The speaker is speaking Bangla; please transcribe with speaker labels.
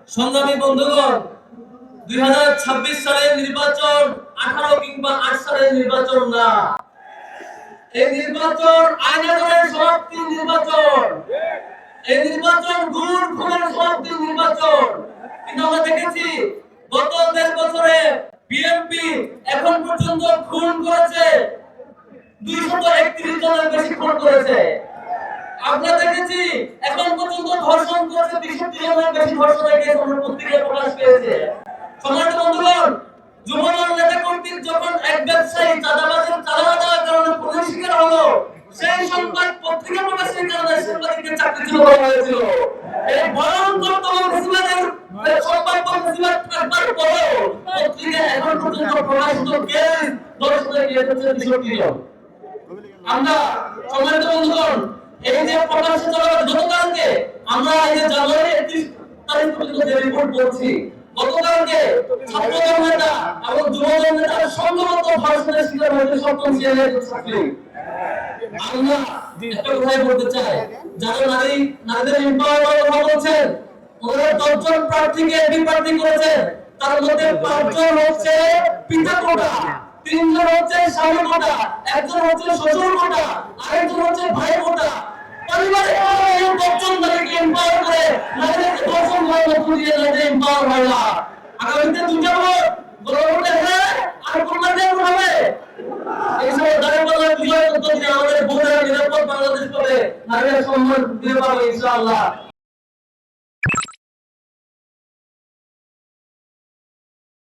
Speaker 1: সংগ্রামী বন্ধুগণ, 2026 সালের নির্বাচন 18 কিংবা 8 সালের নির্বাচন না। এই নির্বাচন আইনানুগের সমাপ্তির নির্বাচন। এই নির্বাচন খুনের সমাপ্তির নির্বাচন। কিন্তু আমরা দেখেছি গত 1.5 বছরে বিএনপি এখন পর্যন্ত খুন করেছে 231 জনের বেশি খুন করেছে। আমরা দেখেছি এখন পর্যন্ত ধর্ষণ করেছে 63 জনের বেশি ধর্ষণের কেস আমরা পত্রিকায় প্রকাশ পেয়েছে। সম্মানিত বন্ধুগণ, যুবদল নেতা কর্তৃক যখন এক ব্যবসায়ী চাঁদাবাজের চাঁদা দেওয়ার কারণে পুলিশ শিকার হলো, সেই সংবাদ পত্রিকা প্রকাশের কারণে সাংবাদিকদের চাকরিচ্যুত করা হয়েছিল। এই ভয়ঙ্কর ফেসিবাদের সংবাদ ফেসিবাদ থাকবার পরেও পত্রিকায় এখন পর্যন্ত প্রকাশিত কেস ধর্ষণের কেস হচ্ছে 63 জন। আমরা সম্মানিত বন্ধুগণ, এই যে প্রকাশিত গতকালকে আমরা এই যে জানুয়ারি 31 তারিখ পর্যন্ত যে রিপোর্ট করছি, গতকালকে ছাত্রদল নেতা এবং যুবদল নেতার সংগত ধর্ষণের শিকার হয়েছে 7ম শ্রেণীর ছাত্রী। আমরা একটা কথাই বলতে চাই, যারা নারীদের এমপাওয়ারমেন্টের কথা বলছেন, ওনারা 10 জন প্রার্থীকে এমপি প্রার্থী করেছেন, তার মধ্যে 5 জন হচ্ছে পিতা কোটা, 3 জন হচ্ছে স্বামী কোটা, 1 জন হচ্ছে শ্বশুর কোটা, আরেকজন হচ্ছে ভাই কোটা। পরিবারে এই 10 জন নারীকে এমপাওয়ার করে নারীদেরকে ধর্ষণ হয় না, পুজিয়ে নারীদের এমপাওয়ার হয় না। আগামীতে 2টা ভোট গণভোটে হ্যাঁ আর কোনটাতে হবে এই সময় দাঁড়িয়ে বিজয় করতে আমাদের ভোটের নিরাপদ বাংলাদেশ পাবে, নারীরা সম্মান দিতে পারবে ইনশাআল্লাহ।